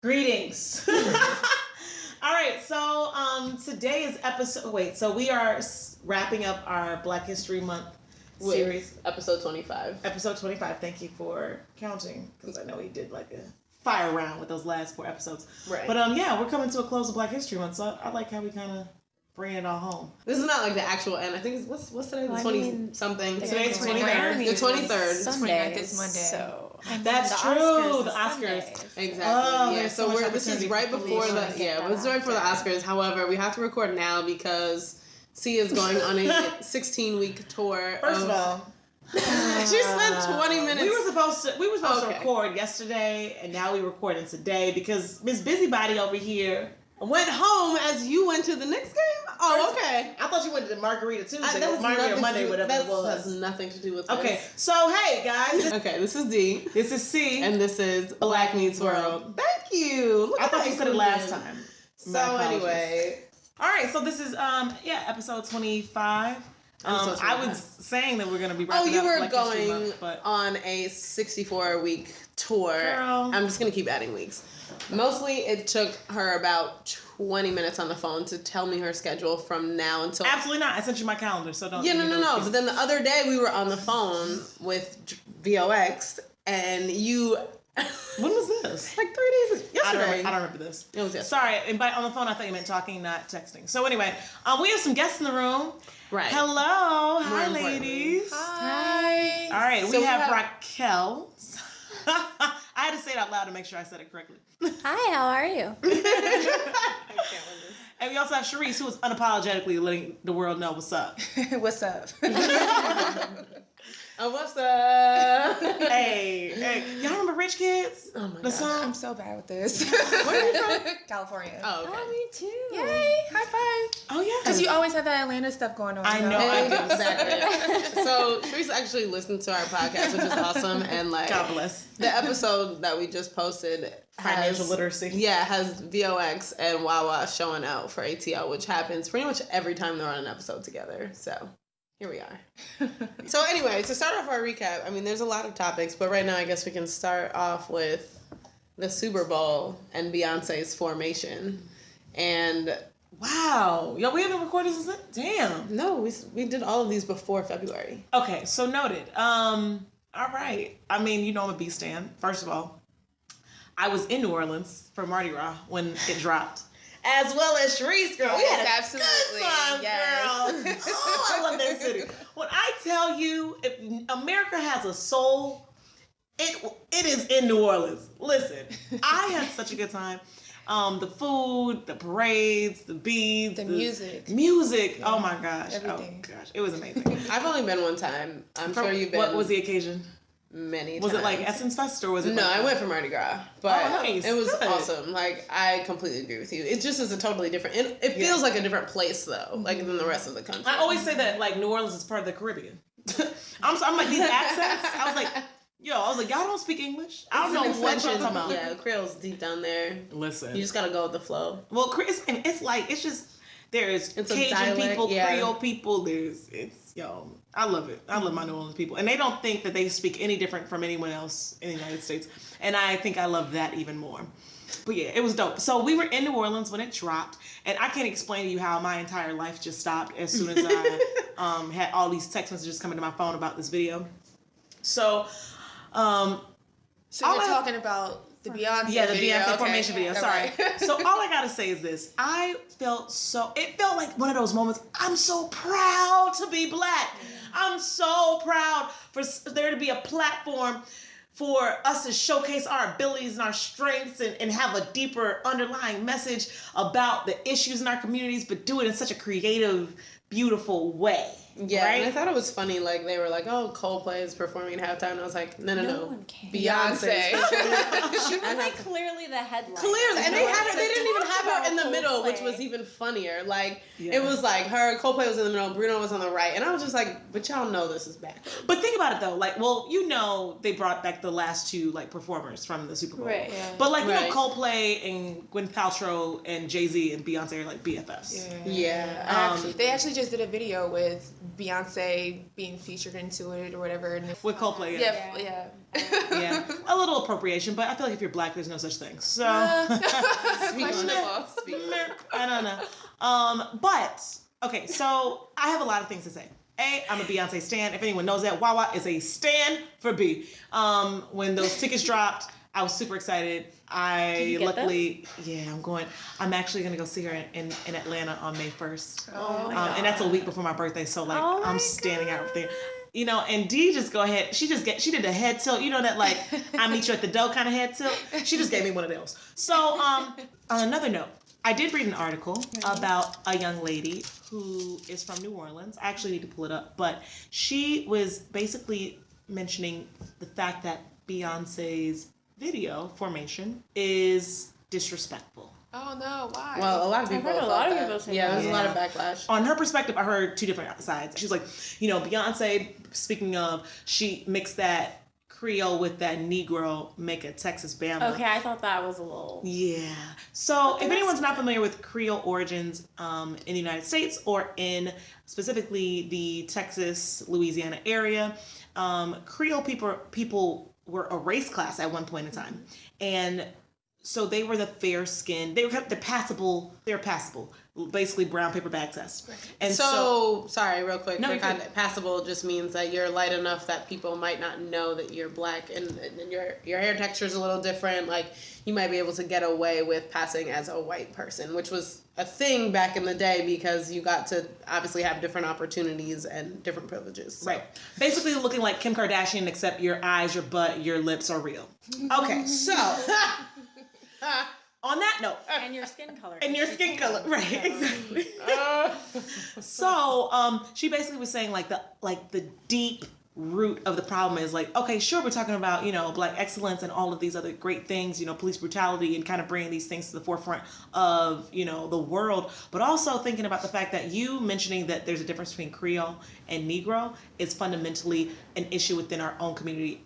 Greetings. All right, so today is episode. Wait, so we are wrapping up our Black History Month series. Episode 25. Episode 25. Thank you for counting, because I know we did like a fire round with those last 4 episodes. Right. But yeah, we're coming to a close of Black History Month, so I like how we kind of bring it all home. This is not like the actual end. I think it's, what's today? The 20 something. Today's 23rd. The 23rd. Sunday. 29th is Monday. So that's true. The Oscars. Exactly. Oh, yeah. So this is right before the this is right before the Oscars. However, we have to record now because Sia is going on a 16-week tour. First of all, she spent 20 minutes. We were supposed to record yesterday, and now we're recording today because Miss Busybody over here went home as you went to the Knicks game. Oh, okay. I thought you went to the Margarita Tuesday, or Margarita Monday, whatever it was. That has nothing to do with this. Okay, so hey guys. Okay, this is D. This is C. And this is Black Meets World. Thank you. I thought you said it last time. So anyway. All right, so this is episode 25. I was saying that we're going to be wrapping up. Oh, you were Black going Month, but on a 64-week tour. Girl. I'm just going to keep adding weeks. Mostly, it took her about 20 minutes on the phone to tell me her schedule from now until... Absolutely not. I sent you my calendar, so don't... Yeah, no. But then the other day, we were on the phone with VOX, and you... When was this? Like 3 days ago. Yesterday. I don't remember this. It was yesterday. Sorry, and on the phone I thought you meant talking, not texting. So anyway, we have some guests in the room. Right. Hello. Hi, ladies. Hi. All right, So we have Raquel. I had to say it out loud to make sure I said it correctly. Hi, how are you? And we also have Sharice, who is unapologetically letting the world know what's up. What's up? Oh, what's up? Hey, y'all remember Rich Kids? Oh my the gosh. song? I'm so bad with this. Where are you from? California. Oh, okay. Oh, me too. Yay, high five. Oh, yeah. Because you always have that Atlanta stuff going on. I know. I do. Exactly. So Sharice actually listened to our podcast, which is awesome. And like, God bless. the episode that we just posted Financial literacy. Yeah, has VOX and Wawa showing out for ATL, which happens pretty much every time they're on an episode together. So here we are. So anyway, to start off our recap, I mean, there's a lot of topics, but right now I guess we can start off with the Super Bowl and Beyonce's Formation. And wow. Yo, we haven't recorded since then? Damn. no, we did all of these before February. Okay, so noted. All right. I mean, you know I'm a B-stan. First of all, I was in New Orleans for Mardi Gras when it dropped. As well as Sharice, girl. We had a absolutely. good time, girl. Oh, I love that city. When I tell you, if America has a soul, it is in New Orleans. Listen, I had such a good time. The food, the parades, the beads, the music. Music. Yeah, oh my gosh. everything. Oh gosh. It was amazing. I've only been one time. I'm sure you've been. What was the occasion? Many Was times. it like Essence Fest or was it? No, I went for Mardi Gras, but nice. it was Good. awesome. Like, I completely agree with you. It just is a totally different. It feels like a different place though, like than the rest of the country. I always say that like New Orleans is part of the Caribbean. I'm like these accents. I was like, y'all don't speak English. I don't know what you're talking about. Yeah, Creole's deep down there. Listen, You just gotta go with the flow. well, it's just there's It's a Cajun dialect, people, yeah. Creole people. I love it. I love my New Orleans people, and they don't think that they speak any different from anyone else in the United States, and I think I love that even more. But yeah, it was dope. So we were in New Orleans when it dropped, and I can't explain to you how my entire life just stopped as soon as I had all these text messages coming to my phone about this video. So, So you're talking about the Beyonce yeah, the video. Beyonce Okay. Formation video. All Sorry. right. So all I gotta say is this: it felt like one of those moments. I'm so proud to be Black. I'm so proud for there to be a platform for us to showcase our abilities and our strengths and have a deeper underlying message about the issues in our communities, but do it in such a creative, beautiful way. Yeah, right? and I thought it was funny. Like, they were like, "Oh, Coldplay is performing at halftime," and I was like, "No, one can. Beyonce." She was like clearly the headline. Clearly, and they didn't even have her in the middle, which Coldplay. was even funnier. Like, Yeah. it was like Coldplay was in the middle, Bruno was on the right, and I was just like, but y'all know this is back. But think about it though, like, well, you know, they brought back the last 2 like performers from the Super Bowl, Right. Yeah. But like, you Right. know, Coldplay and Gwyneth Paltrow and Jay-Z and Beyonce are like BFFs. Yeah, They actually just did a video with Beyonce being featured into it or whatever. And With Coldplay, yeah. Yeah, a little appropriation, but I feel like if you're black, there's no such thing. So, Questionable. I don't know. But, okay, so I have a lot of things to say. A, I'm a Beyonce stan. If anyone knows that, Wawa is a stan for B. When those tickets dropped, I was super excited. I'm actually going to go see her in Atlanta on May 1st. Oh, and that's a week before my birthday, so like I'm standing out there. You know, and Dee she did the head tilt. You know that like, I meet you at the door kind of head tilt? She just gave me one of those. So, on another note, I did read an article about a young lady who is from New Orleans. I actually need to pull it up, but she was basically mentioning the fact that Beyonce's video, Formation, is disrespectful. Oh no, why? Well, a lot of people. I've heard a lot of people say yeah, that. there's a lot of backlash. On her perspective, I heard two different sides. She's like, you know, Beyonce, speaking of, she mixed that Creole with that Negro, make a Texas Bama. Okay, I thought that was a little... Yeah. So if anyone's not familiar with Creole origins in the United States or in specifically the Texas, Louisiana area, Creole people were a race class at one point in time. And so they were the fair-skinned, they're passable, basically brown paper bag test. And so sorry, real quick. No, passable just means that you're light enough that people might not know that you're black, and your hair texture is a little different. Like, you might be able to get away with passing as a white person, which was a thing back in the day because you got to obviously have different opportunities and different privileges. So. Right. Basically looking like Kim Kardashian, except your eyes, your butt, your lips are real. Okay, so... on that note. And your skin color. Right, exactly. So, she basically was saying like the deep root of the problem is like, okay, sure, we're talking about, you know, black excellence and all of these other great things, you know, police brutality and kind of bringing these things to the forefront of, you know, the world, but also thinking about the fact that you mentioning that there's a difference between Creole and Negro is fundamentally an issue within our own community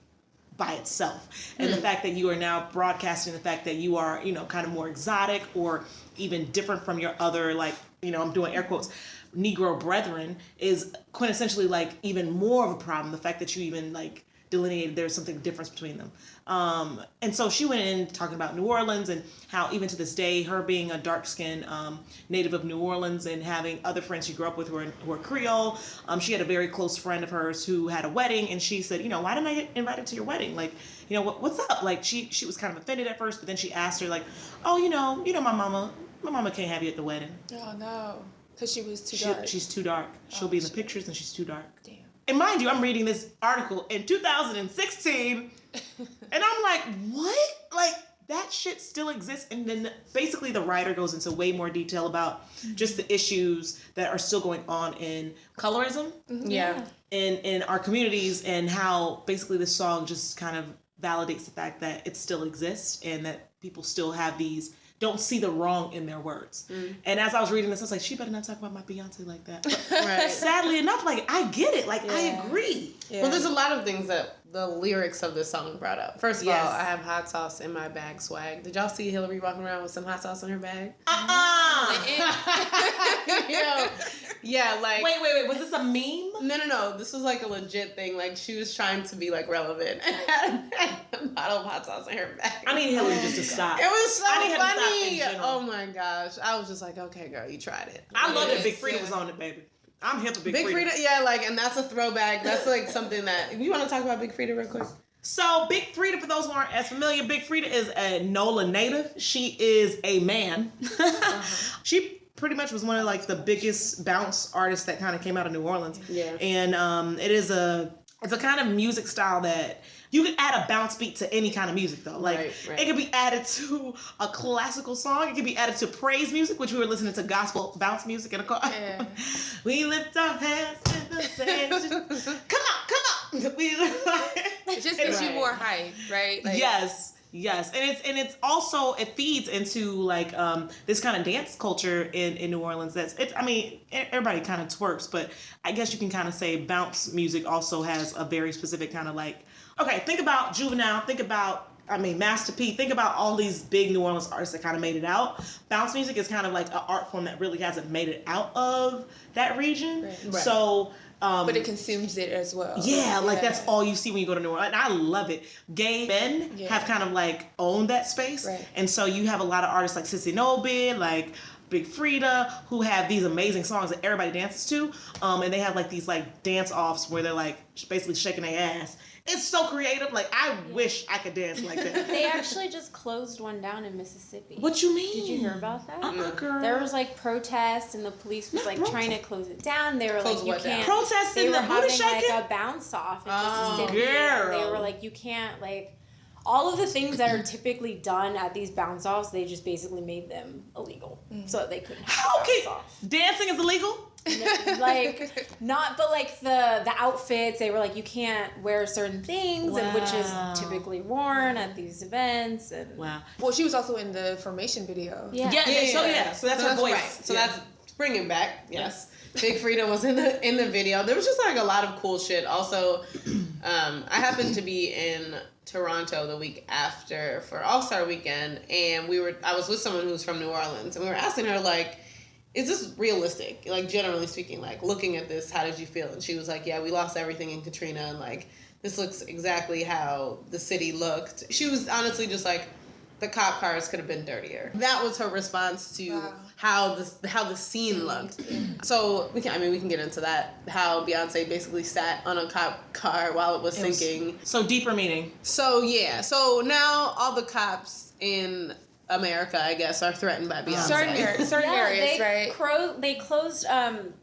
by itself. And the fact that you are now broadcasting the fact that you are, you know, kind of more exotic or even different from your other, like, you know, I'm doing air quotes, Negro brethren is quintessentially like even more of a problem. The fact that you even like delineated there's something different between them. And so she went in talking about New Orleans and how even to this day, her being a dark-skinned native of New Orleans and having other friends she grew up with who are Creole. She had a very close friend of hers who had a wedding, and she said, you know, why didn't I get invited to your wedding? Like, you know, what's up? Like, she was kind of offended at first, but then she asked her like, oh, you know, my mama can't have you at the wedding. Oh no, because she was too dark. She's too dark. She'll be in the pictures and she's too dark. Damn. And mind you, I'm reading this article in 2016, and I'm like, what? Like, that shit still exists? And then basically the writer goes into way more detail about just the issues that are still going on in colorism. Yeah. In our communities, and how basically this song just kind of validates the fact that it still exists and that people still have don't see the wrong in their words. And as I was reading this, I was like, she better not talk about my Beyonce like that. But right. Sadly enough, like, I get it. Like, I agree. Yeah. Well, there's a lot of things that the lyrics of this song brought up. First of all, I have hot sauce in my bag swag. Did y'all see Hillary walking around with some hot sauce in her bag? Yeah, like... Wait. Was this a meme? No. This was like a legit thing. Like, she was trying to be, like, relevant and had a bottle of hot sauce in her bag. I need Hillary just to stop. It was so funny. in Oh, my gosh. I was just like, okay, girl, you tried it. I love that Big Frida was on it, baby. I'm hip with Big Frida. Yeah, like, and that's a throwback. That's like something that... You want to talk about Big Frida real quick? So, Big Frida, for those who aren't as familiar, Big Frida is a NOLA native. She is a man. She pretty much was one of like the biggest bounce artists that kind of came out of New Orleans. Yeah. And it's a kind of music style that you can add a bounce beat to any kind of music though. Like right. It could be added to a classical song. It could be added to praise music, which we were listening to gospel bounce music in a car. Yeah. We lift our hands in the sand. Come on. It just gives you more hype, right? Like, Yes, and it's also it feeds into like this kind of dance culture in New Orleans. Everybody kind of twerks, but I guess you can kind of say bounce music also has a very specific kind of like. Okay, think about Juvenile. Think about I mean, Master P. Think about all these big New Orleans artists that kind of made it out. Bounce music is kind of like an art form that really hasn't made it out of that region. Right. So, but it consumes it as well. Yeah, like that's all you see when you go to New Orleans. And I love it. Gay men have kind of like owned that space. Right. And so you have a lot of artists like Sissy Nobid, like Big Frida, who have these amazing songs that everybody dances to. And they have like these like dance offs where they're like basically shaking their ass. It's so creative. Like, I wish I could dance like that. They actually just closed one down in Mississippi. What you mean? Did you hear about that? Girl. There was like protests, and the police was like trying to close it down. They were like, you can't. Protesting They were the booty having shaking? like a bounce off in Mississippi. Girl. And they were like, you can't like. All of the things that are typically done at these bounce offs, they just basically made them illegal, so they couldn't. How can dancing is illegal? Like not, but like the outfits, they were like, you can't wear certain things, and which is typically worn at these events. And Wow. Well, she was also in the Formation video. So that's her voice. Right. So that's bringing back. Yes. Big Frida was in the video. There was just like a lot of cool shit. Also, I happened to be in Toronto the week after for All-Star Weekend, and I was with someone who was from New Orleans, and we were asking her like, is this realistic? Like, generally speaking, like, looking at this, how did you feel? And she was like, yeah, we lost everything in Katrina, and like, this looks exactly how the city looked. She was honestly just like, the cop cars could have been dirtier. That was her response to how the scene looked. So we can get into that. How Beyonce basically sat on a cop car while it was sinking. So deeper meaning. So yeah. So now all the cops in America, I guess, are threatened by Beyonce. Certain areas, right? They closed.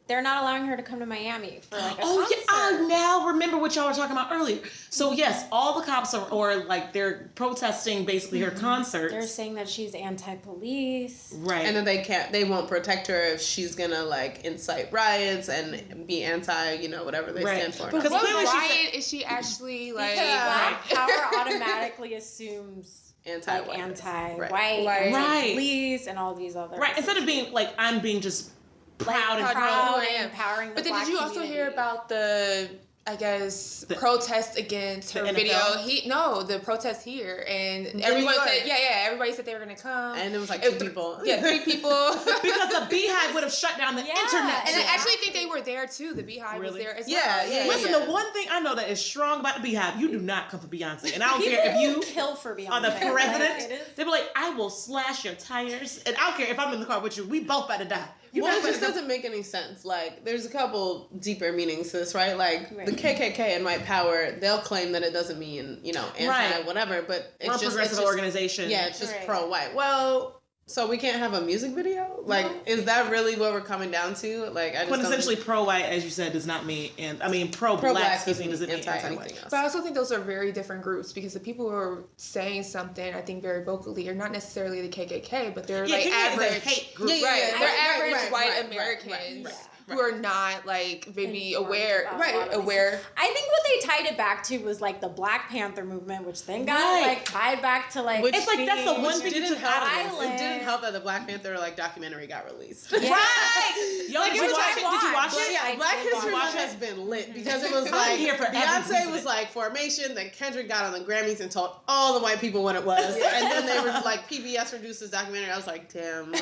They're not allowing her to come to Miami for like a concert. Yeah, I now remember what y'all were talking about earlier. So yes, all the cops are like they're protesting basically her concerts. They're saying that she's anti-police, right? And then they won't protect her if she's gonna like incite riots and be anti, whatever they stand for. But what riot is she actually like? Because Black Power automatically assumes. Anti-white, anti-police, and all these other instead of being like I'm being just proud and empowering. But then did you also hear about the protest against her video? The protest here, and everyone said, everybody said they were gonna come, and it was like 2 people, 3 people, because the Beehive would have shut down the internet. And I actually think they were there too. The Beehive was there as well. Listen, the one thing I know that is strong about the Beehive, you do not come for Beyonce, and I don't care if you kill for Beyonce. Are the president? They be like, I will slash your tires, and I don't care if I'm in the car with you. We both about to die. It just doesn't make any sense. Like, there's a couple deeper meanings to this, right? Like, the KKK and white power, they'll claim that it doesn't mean, anti-whatever, but it's just... progressive organization. Yeah, it's just pro-white. Well, so we can't have a music video? Like, is that really what we're coming down to? Like, I just But essentially, pro-white, as you said, does not mean... pro-black doesn't mean anti-white. But I also think those are very different groups, because the people who are saying something, I think, very vocally, are not necessarily the KKK, but they're like average... hate group. They're average white Americans. Who are not like maybe aware. I think what they tied it back to was like the Black Panther movement, which then got like tied back to like. It's like that's the one thing that took out of it. It didn't help that the Black Panther like documentary got released. Right. Yo, did you watch it? Yeah, Black History Month has been lit because it was like Beyonce was like Formation, then Kendrick got on the Grammys and told all the white people what it was, and then they were like PBS produced this documentary. I was like, damn.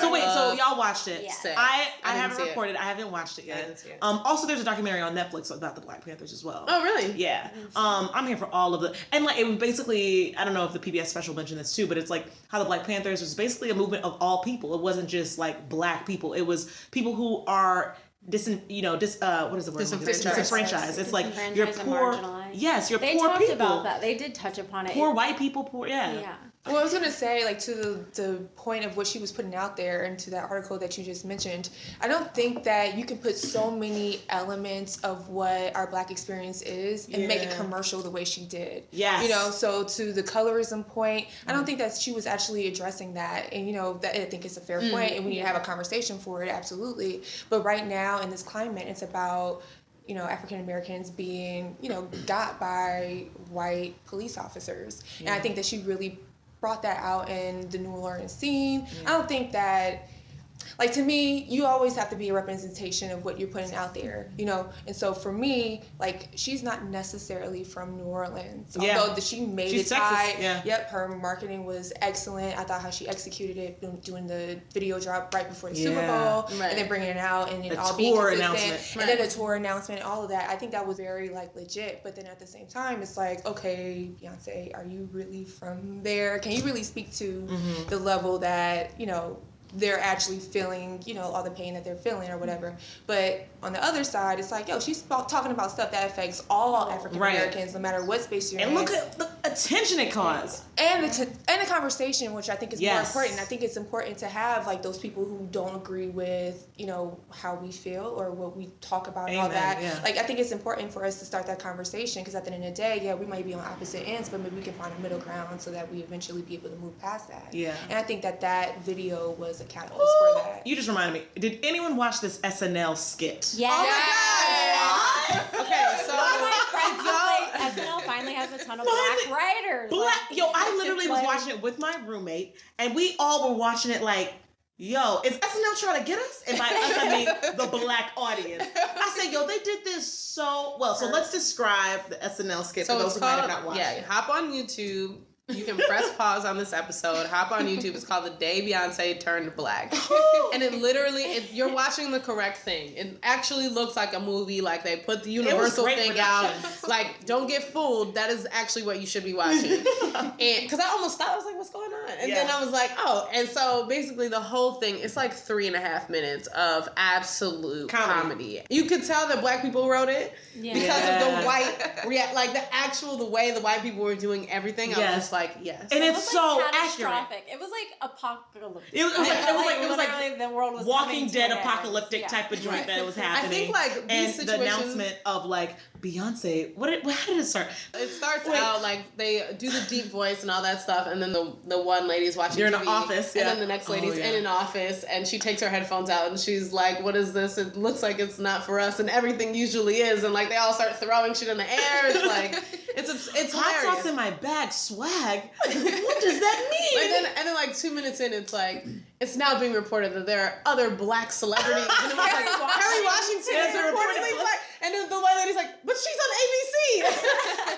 So wait, so y'all watched it? Yeah. I haven't recorded. I haven't watched it yet. Also, there's a documentary on Netflix about the Black Panthers as well. Oh, really? Yeah. I'm here for all of the, and like it was basically, I don't know if the PBS special mentioned this too, but it's like how the Black Panthers was basically a movement of all people. It wasn't just like Black people. It was people who are what is the word? Disenfranchised. It's like you're poor. Yes, you're poor people. They talked about that. They did touch upon it. Poor white people. Yeah. Well, I was going to say, like, to the point of what she was putting out there and to that article that you just mentioned, I don't think that you can put so many elements of what our Black experience is and make it commercial the way she did. Yes. So to the colorism point, I don't think that she was actually addressing that. And, that I think it's a fair point, and we need to have a conversation for it, absolutely. But right now, in this climate, it's about... African Americans being, got by white police officers. And I think that she really brought that out in the New Orleans scene. I don't think that... like, to me, you always have to be a representation of what you're putting out there, you know? And so for me, like, she's not necessarily from New Orleans. Although she made it tied. Yeah. Yep, her marketing was excellent. I thought how she executed it, doing the video drop right before the Super Bowl, and then bringing it out, and it all being consistent. And then the tour announcement, all of that. I think that was very, like, legit. But then at the same time, it's like, okay, Beyonce, are you really from there? Can you really speak to the level that, you know, they're actually feeling, you know, all the pain that they're feeling or whatever. But on the other side, it's like, yo, she's talking about stuff that affects all African Americans, no matter what space you're in. And look at the attention it caused. And the conversation, which I think is more important. I think it's important to have, like, those people who don't agree with, you know, how we feel or what we talk about and all that. Yeah. Like, I think it's important for us to start that conversation, because at the end of the day, we might be on opposite ends, but maybe we can find a middle ground so that we eventually be able to move past that. Yeah. And I think that video was a catalyst for that. You just reminded me. Did anyone watch this SNL skit? Yeah. Oh my God! Okay, so my friends was like, SNL finally has a ton of black writers. I literally was watching it with my roommate, and we all were watching it like, yo, is SNL trying to get us? And by us, I mean the black audience. I said, yo, they did this so well. So let's describe the SNL skit for those who might have not watched it. Hop on YouTube. You can press pause on this episode. Hop on YouTube. It's called The Day Beyonce Turned Black. And it literally, you're watching the correct thing. It actually looks like a movie. Like, they put the Universal thing out. Like, don't get fooled. That is actually what you should be watching. And because I almost thought, I was like, what's going on? And then I was like, oh. And so basically the whole thing, it's like 3.5 minutes of absolute comedy. You could tell that black people wrote it because of the white like the way the white people were doing everything. I was just like, yes. And it's so catastrophic. It was like apocalyptic. It was like the world was Walking Dead apocalyptic type of joint that was happening. I think, like, these situations, the announcement of, like, Beyonce, how did it start? It starts out like they do the deep voice and all that stuff, and then the one lady's watching They're TV, in an office, and then the next lady's in an office, and she takes her headphones out, and she's like, what is this? It looks like it's not for us, and everything usually is, and, like, they all start throwing shit in the air. It's like, it's hot hilarious. sauce in my bag, swag. What does that mean? And then like 2 minutes in, it's like, it's now being reported that there are other black celebrities. And it was like, Harry Washington is reportedly black. And then the white lady's like, but she's on ABC.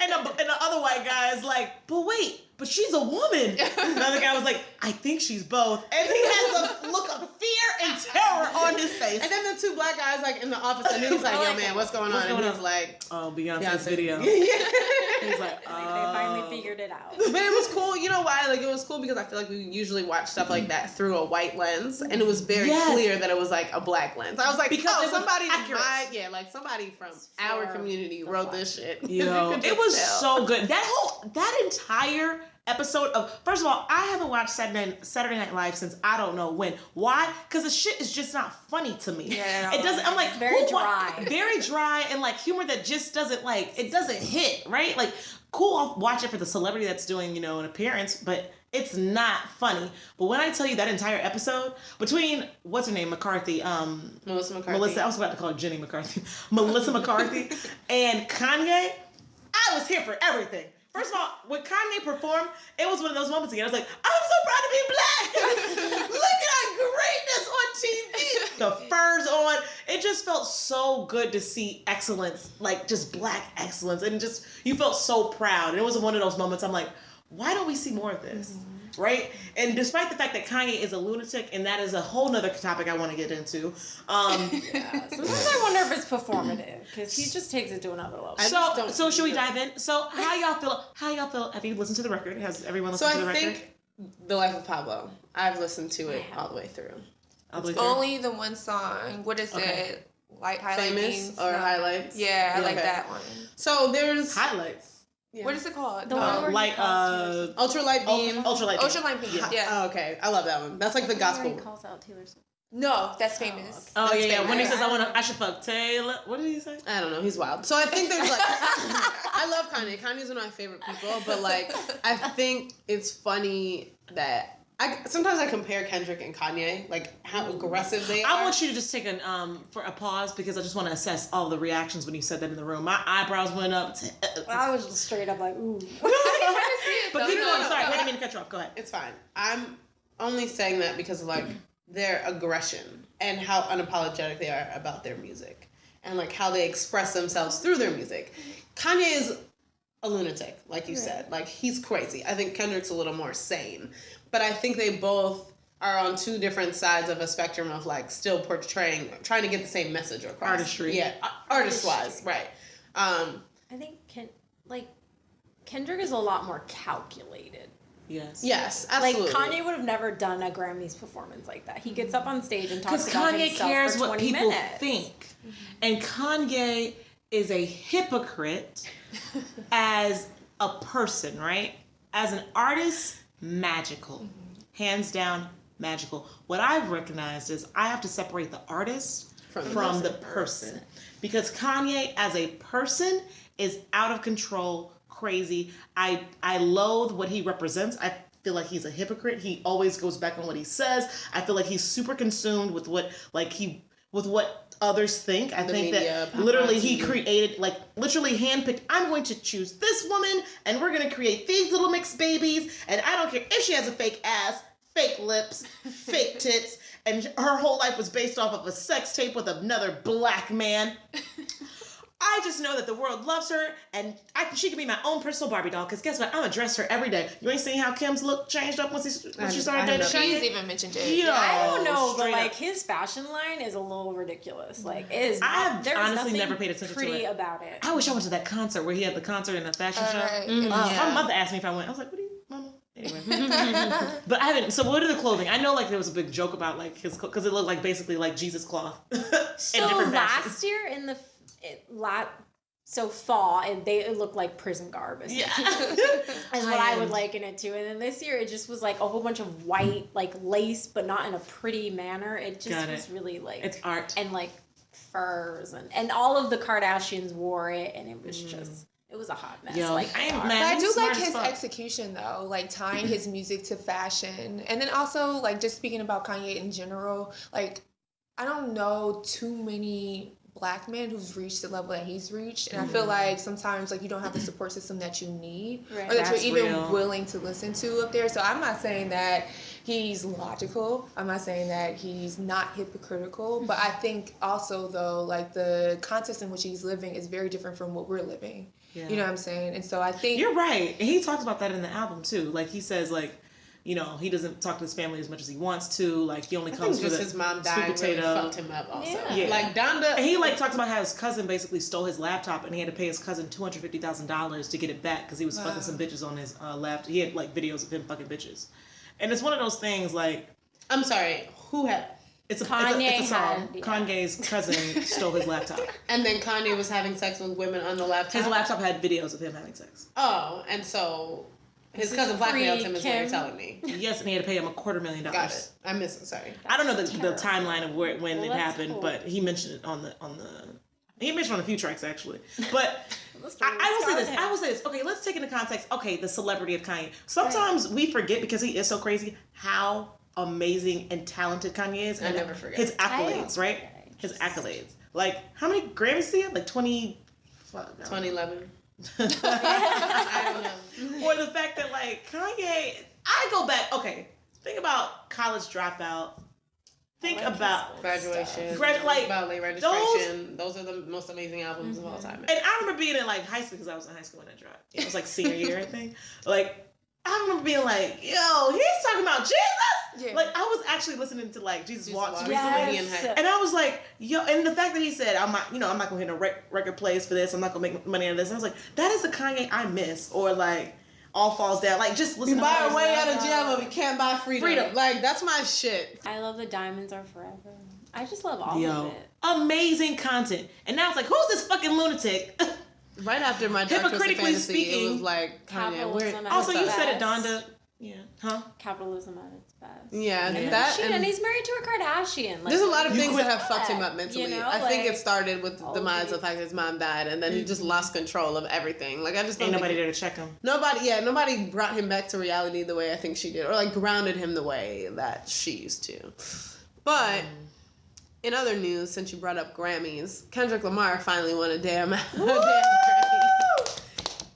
and the other white guy is like, but wait, but she's a woman. Another guy was like, I think she's both. And he has a look of fear and terror on his face. And then the two black guys, like, in the office, and he's like, yo, man, what's going on? And he's like, oh, Beyonce's video. He's like, they finally figured it out. But it was cool. You know why? Like, it was cool because I feel like we usually watch stuff like that through a white lens, and it was very clear that it was like a black lens. I was like, because somebody somebody from our community wrote this shit. Yo, it was so good. That entire episode of, first of all, I haven't watched Saturday Night Live since I don't know when. Why? Because the shit is just not funny to me. Yeah, it doesn't. I'm like, very dry, very dry, and like humor that just doesn't it doesn't hit right. Like, cool, I'll watch it for the celebrity that's doing an appearance, but it's not funny. But when I tell you that entire episode between what's her name, McCarthy, Melissa McCarthy, I was about to call her Jenny McCarthy, Melissa McCarthy, and Kanye, I was here for everything. First of all, when Kanye performed, it was one of those moments again. I was like, I'm so proud to be black. Look at our greatness on TV. The furs on. It just felt so good to see excellence, like just black excellence. And just, you felt so proud. And it was one of those moments I'm like, why don't we see more of this? Mm-hmm. Right? And despite the fact that Kanye is a lunatic, and that is a whole nother topic I want to get into. Sometimes I wonder if it's performative, because he just takes it to another level. So should we dive in? So how y'all feel? Have you listened to the record? Has everyone listened to the record? So I think The Life of Pablo, I've listened to it all the way through. Only the one song. What is it? Highlight Famous beams? or Highlights? Yeah, I like that one. So there's Highlights. Yeah. What is it called? The one where Ultralight Beam. Ultralight Beam. Yeah. Oh, okay. I love that one. That's like the gospel. He calls out Taylor Swift. No, that's Famous. Oh, that's yeah. Famous. When he says I should fuck Taylor. What did he say? I don't know. He's wild. So I think there's like I love Kanye. Kanye's one of my favorite people, but like I think it's funny that sometimes I compare Kendrick and Kanye, like how aggressive they are. I want you to just take for a pause, because I just want to assess all the reactions when you said that in the room. My eyebrows went up. I was just straight up like, ooh. But keep going. Sorry, I didn't mean to cut you off. Go ahead. It's fine. I'm only saying that because of like their aggression and how unapologetic they are about their music and like how they express themselves through their music. Kanye is a lunatic, like you said. Like, he's crazy. I think Kendrick's a little more sane. But I think they both are on two different sides of a spectrum of like still trying to get the same message across. Artistry. Yeah, artist-wise, right. I think Kendrick is a lot more calculated. Yes, absolutely. Like, Kanye would have never done a Grammys performance like that. He gets up on stage and talks about Kanye himself cares for 20 what people minutes. think. And Kanye is a hypocrite as a person, right? As an artist, magical. Hands down, magical. What I've recognized is I have to separate the artist from the person. Because Kanye as a person is out of control, crazy. I loathe what he represents. I feel like he's a hypocrite. He always goes back on what he says. I feel like he's super consumed with what others think. I think that literally he created, like, literally handpicked, I'm going to choose this woman and we're going to create these little mixed babies, and I don't care if she has a fake ass, fake lips, fake tits, and her whole life was based off of a sex tape with another black man. I just know that the world loves her, and she can be my own personal Barbie doll, because guess what? I'm going to dress her every day. You ain't seen how Kim's look changed up once she started dating? She's even mentioned it. Yo, I don't know, but like up. his fashion line is a little ridiculous. Like, it is. I have there's honestly nothing never paid attention to pretty it. about it. I wish I went to that concert where he had the concert in a fashion show. Right. My mother asked me if I went. I was like, what do you, mama? Anyway. But I haven't. So what are the clothing? I know like there was a big joke about like his, because it looked like basically like Jesus cloth. So last year in the fall, and it looked like prison garb. Yeah. Is what I would liken it to. And then this year, it just was like a whole bunch of white, like lace, but not in a pretty manner. It just was really like, it's art. And like furs, and all of the Kardashians wore it, and it was just, it was a hot mess. Yo, like, I do like his execution though, like tying his music to fashion. And then also, like, just speaking about Kanye in general, like, I don't know too many Black men who's reached the level that he's reached, and I feel like sometimes like you don't have the support system that you need, or that you're even willing to listen to up there. So I'm not saying that he's logical, I'm not saying that he's not hypocritical, but I think also though, like, the context in which he's living is very different from what we're living. You know what I'm saying? And so I think you're right, and he talks about that in the album too. Like, he says, like, you know, he doesn't talk to his family as much as he wants to. Like, he only comes for his mom died, sweet potato. really fucked him up also. Yeah. Like, Donda. And he, like, talks about how his cousin basically stole his laptop, and he had to pay his cousin $250,000 to get it back because he was fucking some bitches on his laptop. He had, like, videos of him fucking bitches. And it's one of those things, like... I'm sorry, who had... It's a song. Kanye's cousin stole his laptop. And then Kanye was having sex with women on the laptop? His laptop had videos of him having sex. Oh, and so... His cousin blackmailed him is what you're telling me. Yes, and he had to pay him $250,000. Got it. I missed it. Sorry. I don't know the timeline of when it happened, but he mentioned it on the. He mentioned on a few tracks actually. But I will say this. Okay, let's take into context. Okay, the celebrity of Kanye. Sometimes we forget, because he is so crazy, how amazing and talented Kanye is. And I never forget his accolades, right? His accolades. Like, how many Grammys did he have? Like 2011. I don't know. Or the fact that, like, Kanye, I go back, okay, think about College Dropout. Think about Graduation. Like, about Late Registration. Those are the most amazing albums of all time. And I remember being in, like, high school, because I was in high school when it dropped. It was like senior year, I think. Like, I remember being like, yo, he's talking about Jesus? Yeah. Like, I was actually listening to, like, Jesus Walks recently. And I was like, yo, and the fact that he said, I'm not going to hit no record plays for this. I'm not going to make money out of this. And I was like, that is the Kanye I miss. Or, like, All Falls Down. Like, just listen to buy a way out of jail, but we can't buy freedom. Like, that's my shit. I love the Diamonds Are Forever. I just love all of it. Amazing content. And now it's like, who's this fucking lunatic? Right after my Dark Twisted Fantasy, it was like, Kanye. Also, you said it, Donda. Yeah. Huh? Capitalism at its best. Yeah. And he's married to a Kardashian. Like, there's a lot of things that have fucked him up mentally. You know, I think it started with the demise of the fact that his mom died, and then he just lost control of everything. Like, I just don't Ain't nobody there to check him. Nobody brought him back to reality the way I think she did, or like grounded him the way that she used to. But in other news, since you brought up Grammys, Kendrick Lamar finally won a damn Grammy.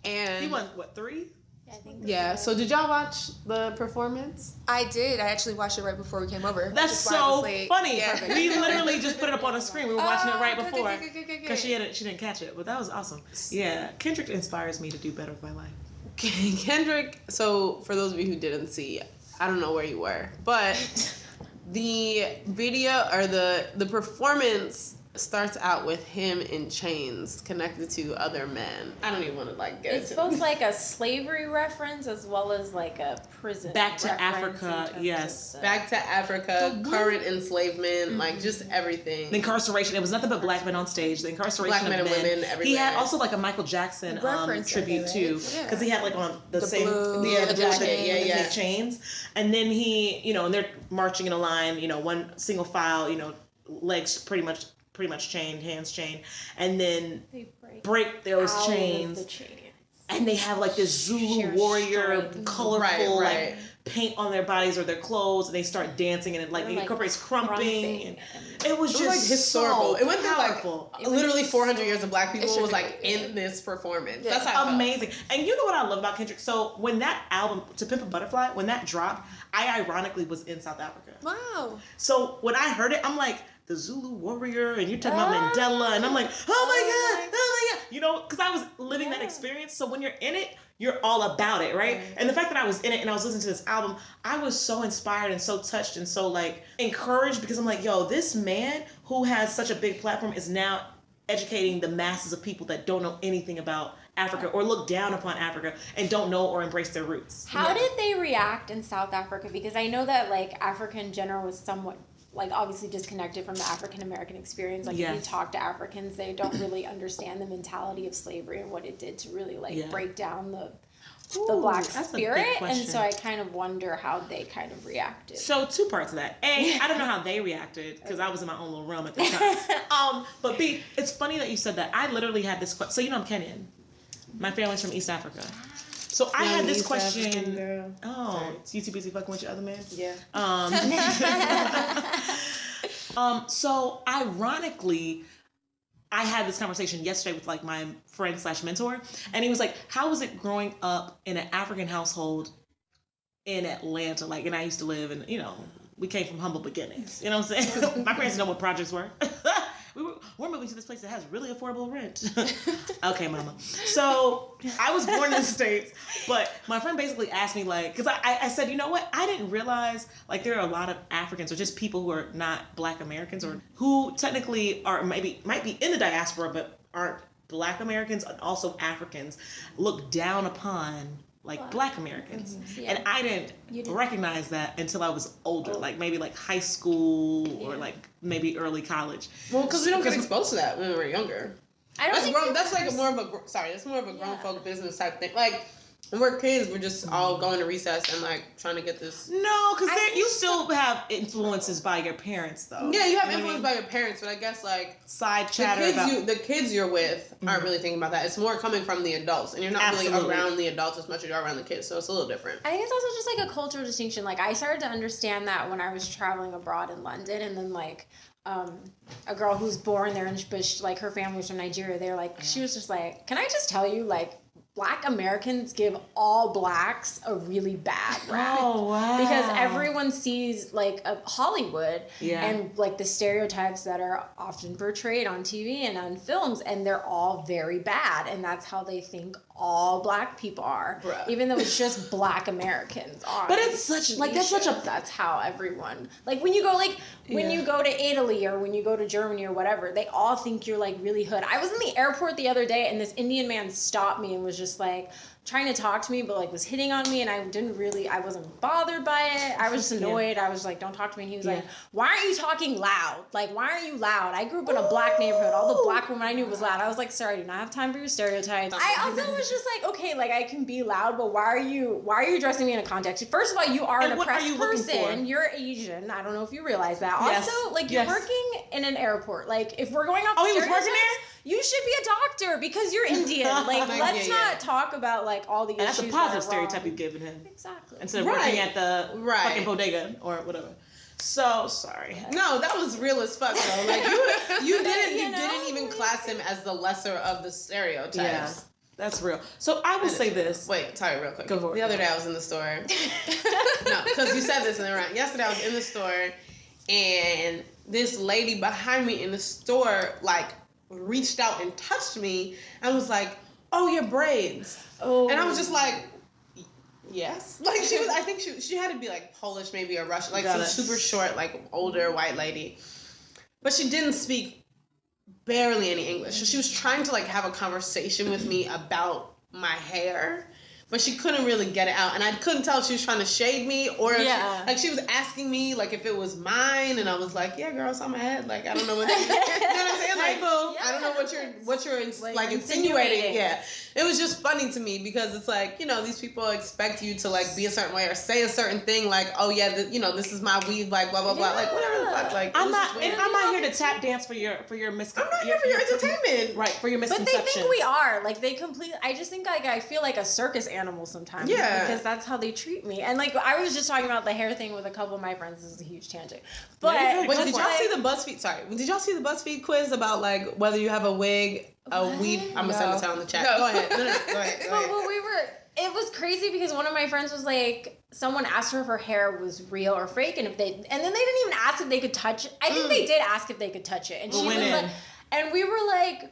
And he won, what, 3? I think Yeah. So did y'all watch the performance? I did. I actually watched it right before we came over. That's so funny. Yeah. We literally just put it up on the screen. We were watching it right good, before good. because she didn't catch it, but that was awesome. Yeah, Kendrick inspires me to do better with my life. Kendrick. So for those of you who didn't see, I don't know where you were, but the video or the performance starts out with him in chains connected to other men. I don't even want to get It's into both like a slavery reference as well as like a prison. Back to reference Africa, in terms yes. of Back to Africa, current enslavement, like just everything. The incarceration. It was nothing but black men on stage. The incarceration Black men of and women He everywhere. had also like a Michael Jackson Reference tribute of it, too, right? because he had like on the same blue, the the jacket, chains. and the chains, and then he, and they're marching in a line, one single file, legs pretty much chained, hands chained, and then they break those out of chains. the chains. And they have like this Zulu Sheer warrior, strength. colorful Right. like paint on their bodies or their clothes, and they start dancing, and it They're, incorporates crumping. And it was It just was historical. so It went through powerful. literally 400 years of black people It was should be, in this performance. Yeah. That's how I felt. Amazing. And you know what I love about Kendrick? So when that album, To Pimp a Butterfly, when that dropped, I ironically was in South Africa. Wow. So when I heard it, I'm like, the Zulu warrior, and you're talking about Mandela, and I'm like, oh my God, because I was living that experience. So when you're in it, you're all about it, right? And the fact that I was in it and I was listening to this album, I was so inspired and so touched and so encouraged, because I'm like, yo, this man who has such a big platform is now educating the masses of people that don't know anything about Africa or look down upon Africa and don't know or embrace their roots. How did they react in South Africa? Because I know that Africa in general was somewhat obviously disconnected from the African American experience. If you talk to Africans, they don't really understand the mentality of slavery and what it did to really break down the black spirit. And so I kind of wonder how they kind of reacted. So 2 parts of that. A, I don't know how they reacted because I was in my own little realm at the time. But B, it's funny that you said that. I literally had this question. So I'm Kenyan. My family's from East Africa. So I had this question. Oh, so you too busy fucking with your other man? Yeah. So ironically, I had this conversation yesterday with my friend / mentor, and he was like, "How was it growing up in an African household in Atlanta?" And I used to live, and we came from humble beginnings. You know what I'm saying? My parents know what projects were. We're moving to this place that has really affordable rent. Okay, mama. So I was born in the States, but my friend basically asked me because I said, you know what? I didn't realize there are a lot of Africans or just people who are not Black Americans or who technically might be in the diaspora but aren't Black Americans and also Africans look down upon Black Americans. Mm-hmm. Yeah. And I didn't recognize that until I was older, maybe high school or maybe early college. Well, because we don't get exposed to that when we were younger. I don't think that's more of a grown folk business type thing. When we're kids, we're just all going to recess and trying to get this. No, because you still have influences by your parents, though. Yeah, you have influence by your parents, but I guess side chatter. The kids you're with aren't really thinking about that. It's more coming from the adults, and you're not really around the adults as much as you're around the kids, so it's a little different. I think it's also just a cultural distinction. I started to understand that when I was traveling abroad in London, and then a girl who's born there, but her family was from Nigeria. They're she was just can I just tell you Black Americans give all Blacks a really bad rap. Oh, wow. Because everyone sees Hollywood and the stereotypes that are often portrayed on TV and on films, and they're all very bad, and that's how they think all Black people are. Bruh. Even though it's just Black Americans are. But it's such that's how everyone when you go when you go to Italy or when you go to Germany or whatever, they all think you're really hood. I was in the airport the other day and this Indian man stopped me and was just trying to talk to me, but was hitting on me, and I wasn't bothered by it. I was just annoyed. I was don't talk to me. And he was why aren't you talking loud? Why are you loud? I grew up in a Black neighborhood. All the Black women I knew was loud. I was sir, I do not have time for your stereotypes. I also was just okay, I can be loud, but why are you addressing me in a context? First of all, you are an oppressed person. You're Asian. I don't know if you realize that. Yes. Also, you're working in an airport. If we're going off he was working there? You should be a doctor because you're Indian. Let's not talk about all the And issues. that's a positive stereotype you've given him. Exactly. Instead of working at the fucking bodega or whatever. So sorry. No, that was real as fuck though. You didn't even class him as the lesser of the stereotypes. That's real. So I will say this. Wait, sorry, real quick. Go for it. The other day I was in the store. No, because you said this in the round. Yesterday I was in the store, and this lady behind me in the store, like, reached out and touched me and was like, "Oh, your braids." Oh. And I was just like, yes. Like, she was, I think she had to be, like, Polish maybe or Russian. Like, some super short, like, older white lady. But she didn't speak barely any English. So she was trying to, like, have a conversation with me about my hair, but she couldn't really get it out. And I couldn't tell if she was trying to shade me or if she was asking me, like, if it was mine. And I was like, yeah, girl, it's on my head. Like, I don't know what you know what I'm saying? Like, I don't know what you're like insinuating. Yeah. It was just funny to me because it's like, you know, these people expect you to, like, be a certain way or say a certain thing, like, oh yeah, this is my weave, like, blah blah blah, like, whatever the fuck. Like, I'm not here to tap dance for your misconception. I'm not here for your entertainment, right? For your misconceptions. But they think we are, like, they completely. I just think, like, I feel like a circus animal sometimes. Yeah. Because that's how they treat me. And, like, I was just talking about the hair thing with a couple of my friends. This is a huge tangent. But wait, did y'all see the BuzzFeed? Sorry, did y'all see the BuzzFeed quiz about, like, whether you have a wig, a weave? I'm gonna send it to her in the chat. No, go ahead. No, go ahead. But it was crazy because one of my friends was like, someone asked her if her hair was real or fake, and then they didn't even ask if they could touch it. I think they did ask if they could touch it, and she was like, and we were like,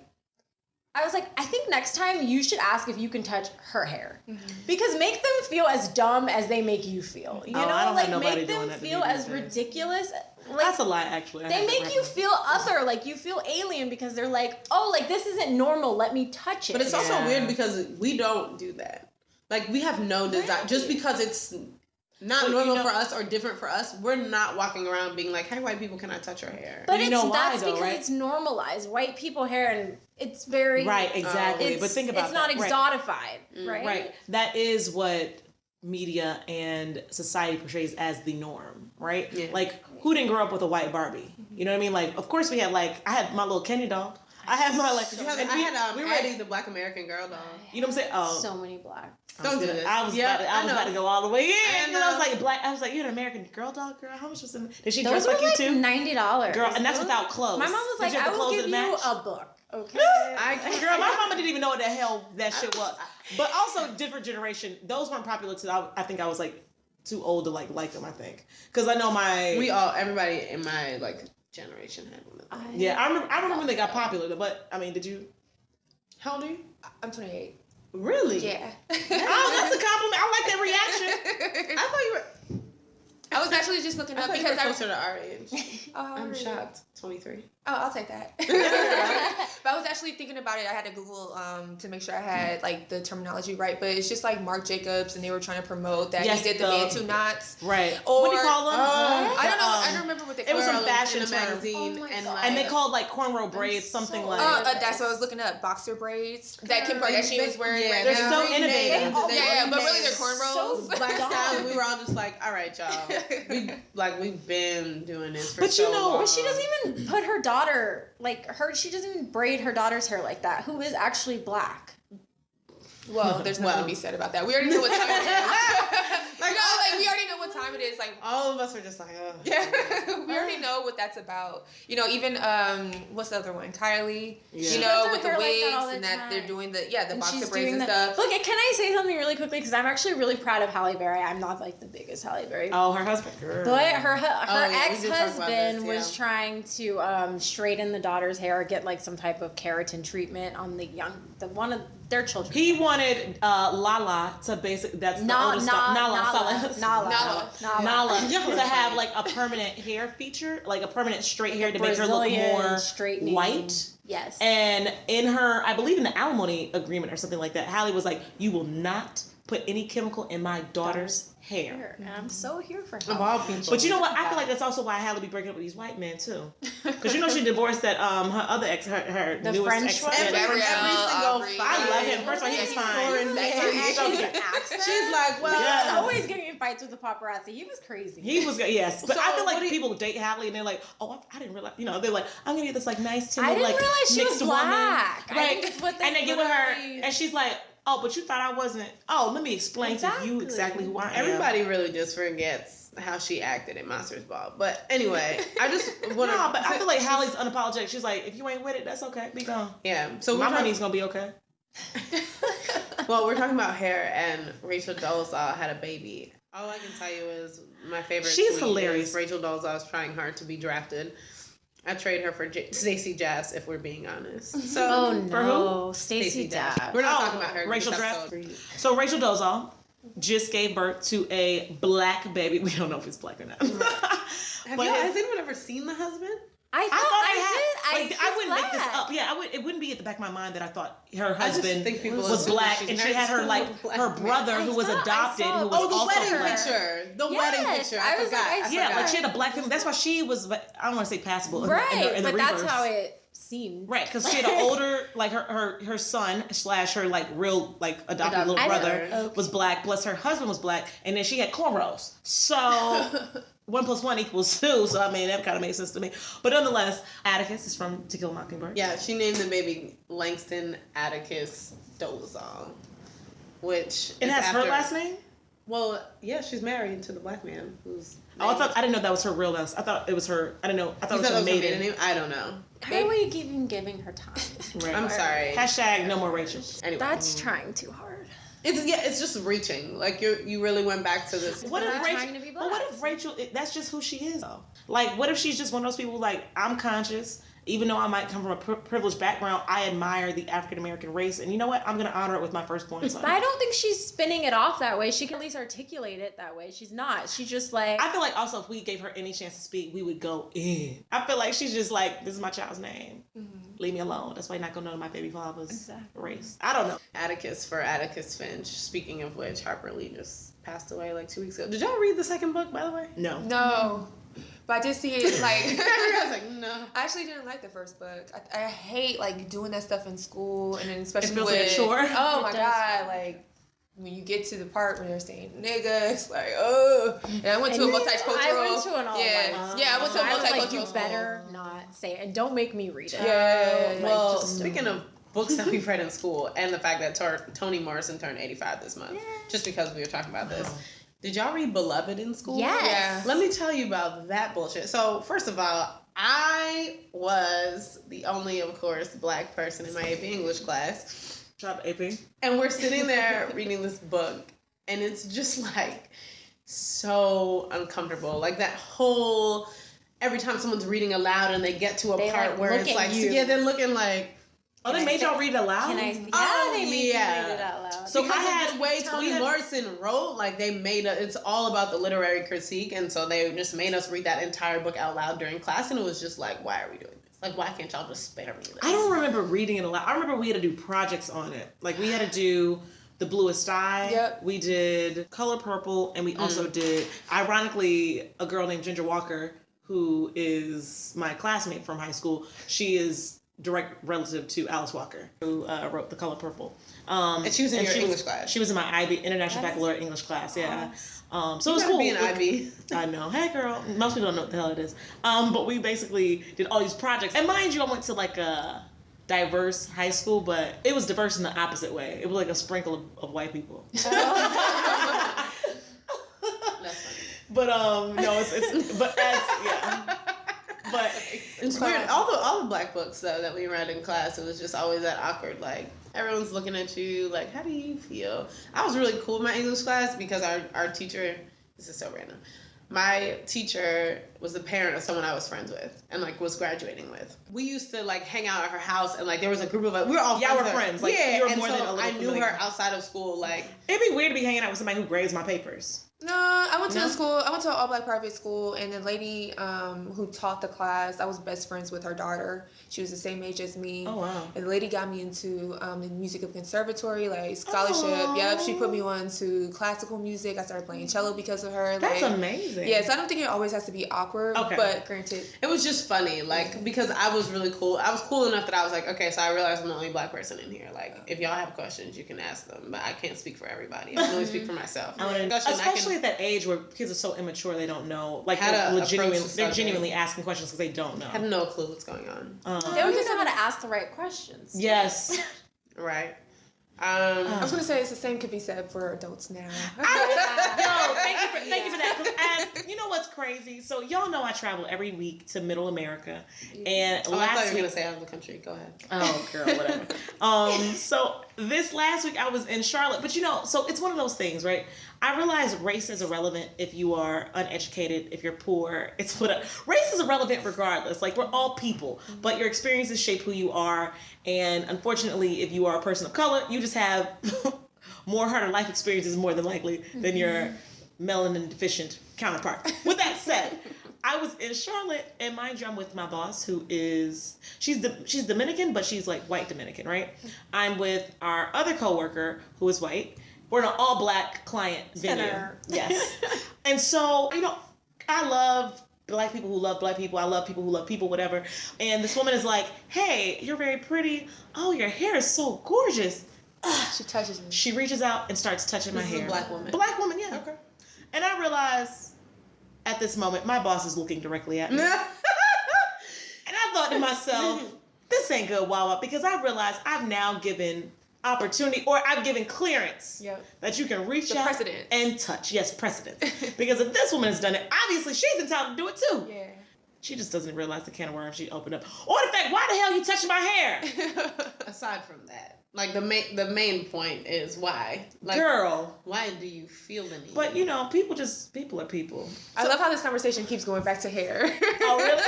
I was like, I think next time you should ask if you can touch her hair, because make them feel as dumb as they make you feel. You know, like, make them feel as ridiculous. Like, that's a lie, actually. They make you feel other, like you feel alien because they're like, oh, like this isn't normal. Let me touch it. But it's also weird because we don't do that. Like, we have no desire. Just because it's not normal for us or different for us, we're not walking around being like, hey, white people, can I touch your hair? But that's because it's normalized. White people hair, and it's very... Right, exactly. But think about that. It's not exotified, right? Right. That is what media and society portrays as the norm, right? Yeah. Like, who didn't grow up with a white Barbie? You know what I mean? Like, of course we had, like, I had my little Kenny doll. I had my, like... we were Eddie, the Black American Girl doll. You know what I'm saying? Oh. So many black. Don't do this. I was about to go all the way in. And I was like, black. I was like, you're an American Girl doll, girl. How much was it? Did she dress like you too? $90. Girl, and that's without clothes. My mom was like, I will give you a book. Okay. Girl, my mama didn't even know what the hell that shit was. But also, different generation. Those weren't popular too. I think I was like too old to like them. I think because I know everybody in my like generation had one of them. I remember when they got popular. But I mean, did you? How old are you? I'm 28. Really? Yeah. Oh, that's a compliment. I like that reaction. I thought you were. I was actually just looking up because I was closer to our age. I'm shocked. 23. Oh, I'll take that. But I was actually thinking about it. I had to Google to make sure I had like the terminology right. But it's just like Marc Jacobs, and they were trying to promote that he did the Bantu knots. Right. Or, what do you call them? I don't know. I don't remember what they called. It was some fashion magazine, and they called like cornrow braids something like. That's what I was looking up. Boxer braids that Kim Kardashian was wearing right they're now. so innovative. Yeah, but really they're cornrows. So black style. We were all just like, all right, y'all. We've been doing this for so long. But she doesn't even put her daughter she doesn't even braid her daughter's hair like that, who is actually black. Well, there's nothing to be said about that. We already know what time it is. We already know what time it is. Like, all of us were just like, oh. Yeah, we already know what that's about. You know, even what's the other one? Kylie. Yeah. You know, with the wigs and that they're doing the boxer braids and stuff. Look, can I say something really quickly? Because I'm actually really proud of Halle Berry. I'm not like the biggest Halle Berry. Oh, her husband. Girl. But her ex-husband was trying to straighten the daughter's hair, get like some type of keratin treatment on one of their children. He wanted Lala to that's the oldest Nala to have like a permanent hair feature, like a permanent straight hair to make her look more white. Yes. And in her, I believe in the alimony agreement or something like that, Halle was like, you will not put any chemical in my daughter's hair. And I'm so here for her. Of all people. But you know what? I feel like that's also why Halle be breaking up with these white men too. Because you know she divorced that her other ex, her the newest French ex. one. I love him. First of all, he's fine. She's like, well, he was always getting in fights with the paparazzi. He was crazy. He was yes, but I feel like people date Halle and they're like, oh, I didn't realize. You know, they're like, I'm gonna get this like nice I didn't realize she was black. Right? And they get with her, and she's like, oh, but you thought I wasn't. Oh, let me explain to you exactly who I am. Everybody really just forgets how she acted at Monsters Ball. But anyway, I just want to. No, but I feel like Halle's unapologetic. She's like, if you ain't with it, that's okay. Be gone. Yeah. So my money's gonna be okay. Well, we're talking about hair, and Rachel Dolezal had a baby. All I can tell you is my favorite. She's tweet hilarious. Is Rachel Dolezal is trying hard to be drafted. I trade her for Stacey Jazz, if we're being honest. So, Oh no, Stacey Jazz. Dash. We're not talking about her. Rachel this Draft. episode. So Rachel Dolezal just gave birth to a black baby. We don't know if it's black or not. Has anyone ever seen the husband? I wouldn't make this up. Yeah, it wouldn't be at the back of my mind that I thought her husband think people was assume black, she's and she married had her to like a black her man. brother who was adopted, who was the also wedding black. picture. The wedding Yes, picture. I was forgot. like, I Yeah, forgot. like she had a black family. That's why she was. I don't want to say passable. Right, in the but that's reverse. how it seemed. Right, because she had an older, like her son / her like real like adopted little I brother know. was black. Plus her husband was black, and then she had cornrows. So 1 + 1 = 2. So I mean that kind of makes sense to me. But nonetheless, Atticus is from To Kill a Mockingbird. Yeah, she named the baby Langston Atticus Dolezal, which It is has her after- last name. Well, yeah, she's married to the black man who's. Oh, I didn't know that was her real last. I thought it was her. I didn't know. I thought You it was her that was her maiden. maiden name? I don't know. How are you even giving her time? Right. I'm sorry. Hashtag no more Rachel. Anyway, That's trying too hard. it's just reaching. Like you really went back to this. What if not Rachel? trying to be But what if Rachel? That's just who she is, though. Like, what if she's just one of those people? Like, I'm conscious, even though I might come from a privileged background. I admire the African American race, and you know what? I'm gonna honor it with my firstborn son. But I don't think she's spinning it off that way. She can at least articulate it that way. She's not. She's just like. I feel like also if we gave her any chance to speak, we would go in. I feel like she's just like, this is my child's name. Leave me alone. That's why you're not gonna know my baby father's race. I don't know. Atticus for Atticus Finch. Speaking of which, Harper Lee just passed away like 2 weeks ago. Did y'all read the second book, by the way? No. But I did see it like I was like, no. I actually didn't like the first book. I hate like doing that stuff in school, and then especially feels with like a chore. Oh my It does. god, like when you get to the part where they're saying nigga, it's like oh. And I went to a multicultural. I went to an all yeah, yeah. I went to a I was multicultural. like, you better not say it, and don't make me read it. Yeah. Like, Well, just- speaking of books that we've read in school, and the fact that Toni Morrison turned 85 this month, just because we were talking about this. Did y'all read Beloved in school? Yes. Yeah. Let me tell you about that bullshit. So, first of all, I was the only, of course, black person in my AP English class. Drop AP. And we're sitting there reading this book, and it's just like so uncomfortable. Like that whole, every time someone's reading aloud and they get to a They, part like, where look it's at like, you. yeah, they're looking like, Oh, they made y'all read it aloud? Can I? Yeah, Oh, they made yeah. me read it out loud. So because I had of the way Toni Morrison wrote, like they made it's all about the literary critique, and so they just made us read that entire book out loud during class, and it was just like, why are we doing this? Like, why can't y'all just spare me this? I don't remember reading it aloud. I remember we had to do projects on it. Like we had to do The Bluest Eye. Yep. We did Color Purple, and we also did, ironically, a girl named Ginger Walker, who is my classmate from high school. She is direct relative to Alice Walker, who wrote The Color Purple. And she was in your English class. She was in my IB, International Baccalaureate English class, yeah. So it was cool. Be an IB. I know. Hey, girl. Most people don't know what the hell it is. But we basically did all these projects. And mind you, I went to like a diverse high school, but it was diverse in the opposite way. It was like a sprinkle of white people. That's funny. But no, it's but as yeah. But It's weird. All the black books though that we read in class, it was just always that awkward. Like everyone's looking at you. Like, how do you feel? I was really cool in my English class because our teacher. This is so random. My teacher was the parent of someone I was friends with and like was graduating with. We used to like hang out at her house and like there was a group of us. We were all Y'all were with her. friends, like, yeah, you were and more so than a little I knew familiar. her outside of school. Like it'd be weird to be hanging out with somebody who grades my papers. No, I went to No? a school. I went to an all-black private school, and the lady who taught the class, I was best friends with her daughter. She was the same age as me. Oh, wow. And the lady got me into the music of conservatory, like scholarship. Aw. Yep, she put me on to classical music. I started playing cello because of her. That's like, amazing. Yeah, so I don't think it always has to be awkward. Okay. But granted, it was just funny, like because I was really cool. I was cool enough that I was like, okay, so I realized I'm the only black person in here. Like, if y'all have questions, you can ask them, but I can't speak for everybody. I can only speak for myself. Especially at that age where kids are so immature, they don't know. Like How to approach the they're subject. genuinely asking questions because they don't know. I have no clue what's going on. They don't even know how to ask the right questions. Yes. Right. I was gonna say it's the same could be said for adults now. No, thank you for that. 'Cause as you know what's crazy? So y'all know I travel every week to Middle America, and I thought last you were week. gonna say out of the country. Go ahead. Oh, girl, whatever. So this last week I was in Charlotte, but so it's one of those things, right? I realize race is irrelevant if you are uneducated, if you're poor. Race is irrelevant regardless. Like, we're all people, but your experiences shape who you are. And unfortunately, if you are a person of color, you just have more harder life experiences more than likely than your melanin deficient counterpart. With that said, I was in Charlotte, and mind you, I'm with my boss, who is, she's Dominican, but she's like white Dominican, right? I'm with our other coworker, who is white. We're in an all-black client venue. Center. Yes. And so, I love black people who love black people. I love people who love people, whatever. And this woman is like, hey, you're very pretty. Oh, your hair is so gorgeous. She touches me. She reaches out and starts touching my hair. This is a black woman. Black woman, yeah. Okay. And I realize at this moment, my boss is looking directly at me. And I thought to myself, this ain't good, Wawa, because I realized I've now given opportunity, or I've given clearance that you can reach out and touch. Yes, precedent. Because if this woman has done it, obviously she's entitled to do it too. Yeah. She just doesn't realize the can of worms she opened up. Or the fact, why the hell you touching my hair? Aside from that, like the main point is why. Like, girl, why do you feel the need? But people are people. I love how this conversation keeps going back to hair. Oh, really?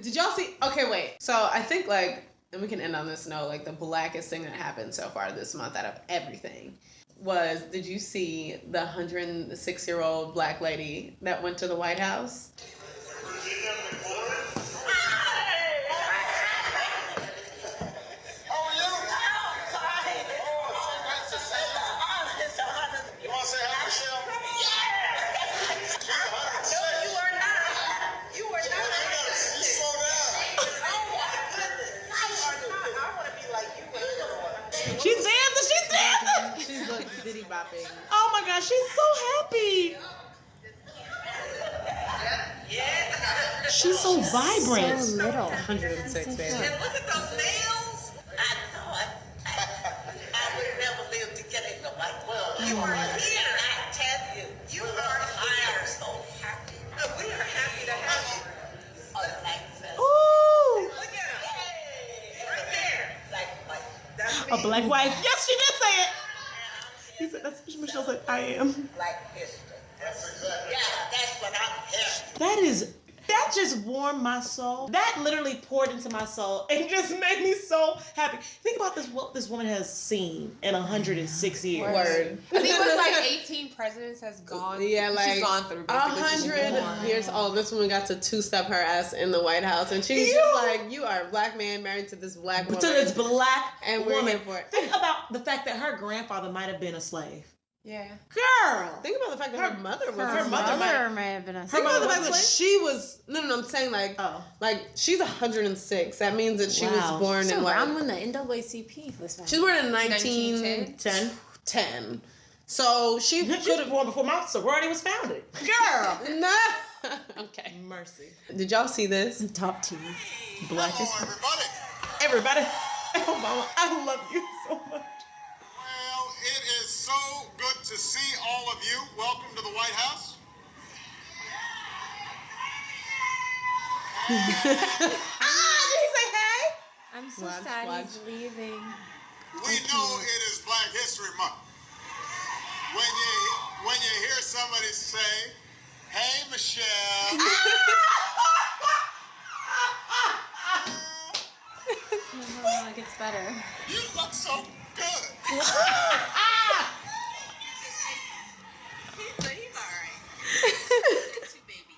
Did y'all see? Okay, wait. So I think and we can end on this note, like the blackest thing that happened so far this month out of everything was, did you see the 106-year-old black lady that went to the White House? She's dancing. She's like diddy bopping. Oh my gosh, she's so happy. She's so vibrant. So little. 106, baby. And look at those nails. I thought I would never live to get in the White House. You are here. I tell you, you are here. So happy. We are happy to have you. Ooh. Look at her. Right there. That's A me. black wife. Yes, she did say it. He said, that's what Michelle said. I am. Black history. Yeah, that's what I'm here. That just warmed my soul. That literally poured into my soul and just made me so happy. Think about what this woman has seen in 106 years. Word. I think it was like 18 presidents has gone. Yeah, like she's gone through basically. 100 years old. This woman got to two-step her ass in the White House, and she's just like, "You are a black man married to this black woman." To this black and we're woman. here for it. Think about the fact that her grandfather might have been a slave. Yeah. Girl. Think about the fact that her mother was. Her mother may have been a Think about the fact that slave? she was. No. I'm saying like she's 106. That means that she was born so in around when the NAACP was founded. She was born in 1910. So she could have born before my sorority was founded. Girl. Nah. Okay. Mercy. Did y'all see this? Top team. Blackest. Everybody. Everybody. Oh, Mama, I love you so much. Well, it is so good to see all of you. Welcome to the White House. Did he say hey? I'm so Watch, sad watch. he's leaving. We know it is Black History Month. When you hear somebody say, "Hey, Michelle," Oh, it gets better. you look so good. He's all right. It's you, baby.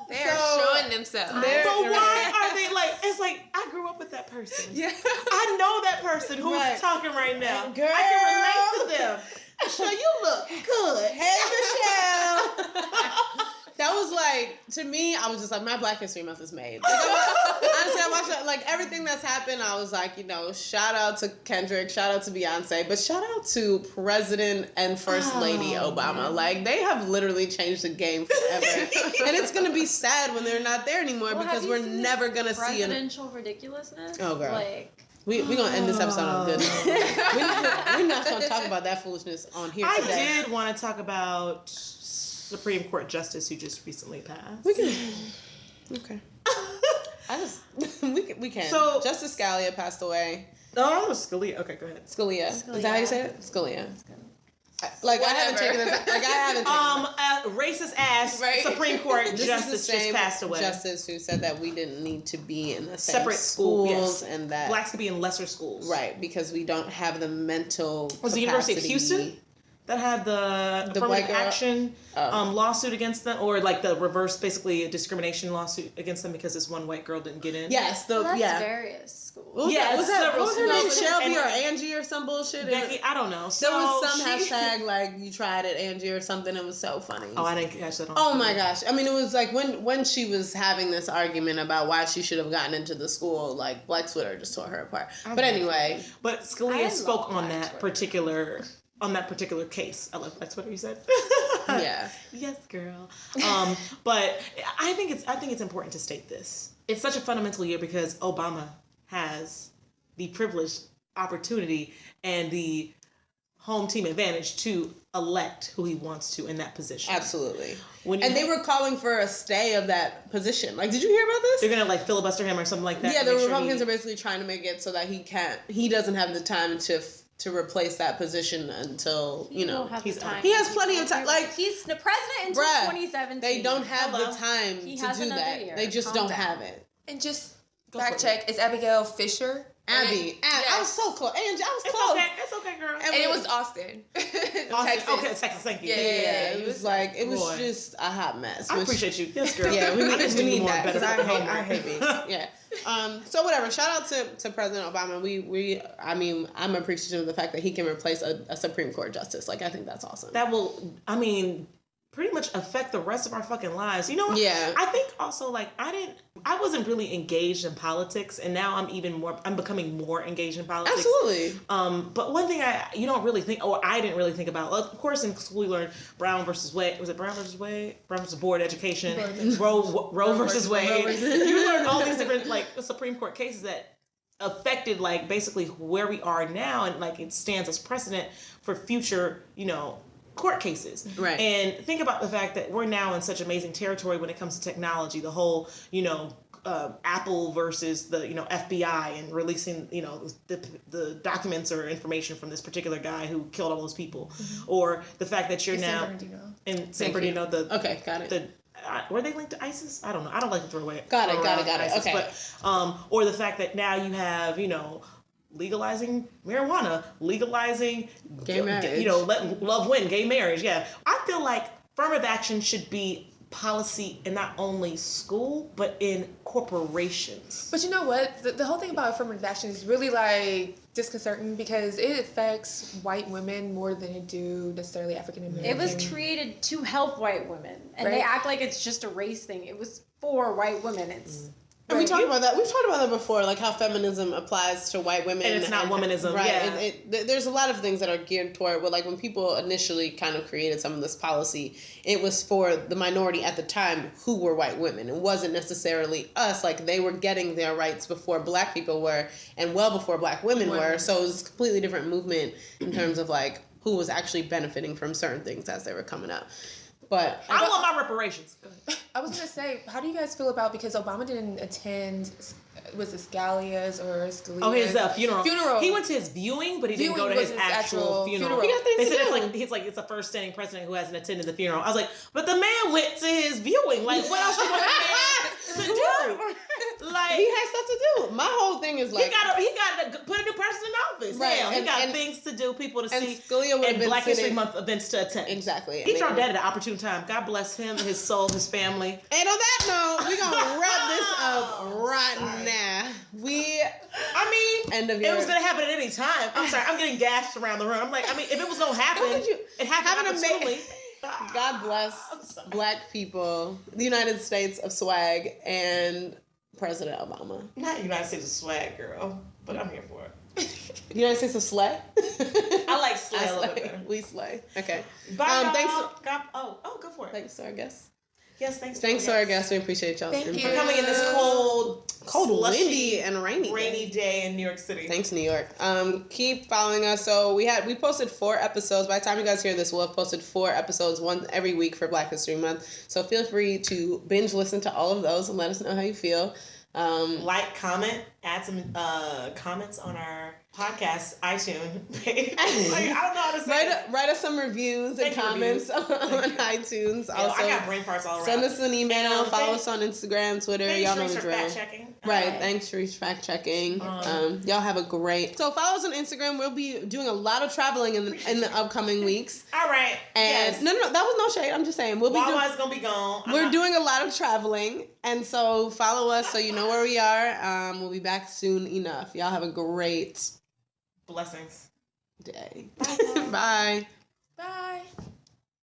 They are showing themselves. But why are they like? It's like I grew up with that person. Yeah. I know that person who's Right. talking right now. Girl. I can relate to them. Michelle, you look good. Hey, Michelle. That was like, to me, I was just like, my Black History Month is made. Like, honestly, I watched like everything that's happened. I was like, shout out to Kendrick, shout out to Beyonce, but shout out to President and First Lady Obama. Like, they have literally changed the game forever. And it's going to be sad when they're not there anymore because we're never going to see it. Presidential ridiculousness. Oh, girl. Like, We're going to end this episode on a good note. We're not going to talk about that foolishness on here I today. did want to talk about Supreme Court Justice who just recently passed. We can. Okay. I just we can. So Justice Scalia passed away. Oh, it was Scalia. Okay, go ahead. Scalia. Is that how you say it? Scalia. Like Whatever. I haven't taken this. Like I haven't taken Racist ass Right. Supreme Court This is the justice just same passed away. justice who said that we didn't need to be in the same Separate schools, schools yes. and that blacks could be in lesser schools. right because we don't have the mental. Was the University of Houston that had the affirmative white girl? action lawsuit against them, or like the reverse, basically a discrimination lawsuit against them because this one white girl didn't get in? Yes, Well, that's various schools. What was Yeah, that? it's several What was her name? schools. Shelby And- or Angie or some bullshit? Becky, I don't know. So There was some she- hashtag like you tried it, Angie, or something. It was so funny. Oh, I didn't catch that on. Oh my gosh! I mean, it was like when she was having this argument about why she should have gotten into the school, like Black Twitter just tore her apart. But anyway, But Scalia I spoke love on Black that Twitter. particular case. I love that's what you said. yeah, Yes, girl. But I think it's important to state this. It's such a fundamental year because Obama has the privileged opportunity and the home team advantage to elect who he wants to in that position. absolutely. When you And they were calling for a stay of that position. Like, did you hear about this? they're gonna like filibuster him or something like that. Yeah, to the make sure Republicans he- are basically trying to make it so that he doesn't have the time to replace that position until He don't have he's- the time. he has plenty of time. Like, he's the president until bruh, 2017. they don't have Hello. the time He to has do another that. year. They just Calm don't down. have it. And just Go fact for check, is Abigail Fisher? Abby, I was so close. Angie, I was It's close. okay. It's okay, girl. And it was Austin. Texas. Okay, Texas. Thank you. Yeah, It was like it was Boy. just a hot mess. I which- appreciate you. Yes, girl. Yeah, we I need, just we do need more that better because for I hate homework. being. Yeah. So whatever. Shout out to President Obama. I mean, I'm appreciative of the fact that he can replace a Supreme Court justice. Like, I think that's awesome. That will, I mean, pretty much affect the rest of our fucking lives. You know what? Yeah. I think also, like, I wasn't really engaged in politics, and now I'm becoming more engaged in politics. Absolutely. But one thing you don't really think, or I didn't really think about, of course in school we learned Brown versus Wade. Was it Brown versus Wade? Brown versus Board Education. Roe versus Wade. You learned all these different, like, Supreme Court cases that affected, like, basically where we are now, and, like, it stands as precedent for future, court cases. Right. And think about the fact that we're now in such amazing territory when it comes to technology. The whole, Apple versus the, FBI and releasing, the documents or information from this particular guy who killed all those people. Or the fact that you're now in San Bernardino, Okay, got it. were they linked to ISIS? I don't know. I don't like to throw away. Got it. ISIS, Okay. But, or the fact that now you have, legalizing marijuana, legalizing Gay marriage. let love win, gay marriage. Yeah. I feel like affirmative action should be policy in not only school, but in corporations. But you know what? The whole thing about affirmative action is really like disconcerting because it affects white women more than it do necessarily African American. It was created to help white women, and they Right. act like it's just a race thing. It was for white women. It's And we talked about that. We've talked about that before, like how feminism applies to white women, And it's not womanism, right? yeah. There's a lot of things that are geared toward. But like when people initially kind of created some of this policy, it was for the minority at the time who were white women. It wasn't necessarily us. Like they were getting their rights before Black people were, and well before Black women were. So it was a completely different movement in terms of like who was actually benefiting from certain things as they were coming up. But I want my reparations. Go ahead. I was gonna say, how do you guys feel about, because Obama didn't attend, was it Scalia's or Scalia's? Oh, his funeral. Funeral. He went to his viewing, but he didn't go to Viewing his was his actual actual funeral. funeral. He got things They to said do. it's the first standing president who hasn't attended the funeral. I was like, but the man went to his viewing. Like, what else you want a man to do? Like, he had stuff to do. My whole thing is like he got to put a new person in office. Right, Hell, he and- got and- things to do, people to and see, Scalia would've and been Black History sitting- Month events to attend. exactly. He dropped dead at an opportune time. God bless him, his soul, his family. And on that note, we're gonna wrap this up right now. End of It year. was gonna happen at any time. I'm sorry, I'm getting gashed around the room. I'm like, if it was gonna happen, it happened have an opportunely. God bless Black people, the United States of swag, and President Obama. Not United States of swag, girl, but I'm here for it. United States of slay. I like slay a little bit better. We slay. Okay. Bye, y'all. Thanks. Go for it. Thanks to our guests. Yes, thanks. Thanks to our guests. We appreciate y'all. Thank input. you. for coming in this cold, slushy, windy, and rainy day in New York City. Thanks, New York. Keep following us. So we posted 4 episodes. By the time you guys hear this, we'll have posted 4 episodes, one every week for Black History Month. So feel free to binge listen to all of those and let us know how you feel. Like, comment, add some comments on our podcast iTunes page. I don't know how to say Write us some reviews and comments on iTunes. Also, I got brain parts all around. Send us an email. Follow us on Instagram, Twitter. Y'all know the drill. Fact checking. Right. Thanks, Sharice, for fact checking. Y'all have a great. So follow us on Instagram. We'll be doing a lot of traveling in the upcoming weeks. All right. And no, that was no shade. I'm just saying Wawa's gonna be gone. We're doing a lot of traveling, and so follow us so you know where we are. We'll be back soon enough. Y'all have a great blessings day. Bye. Bye. Bye.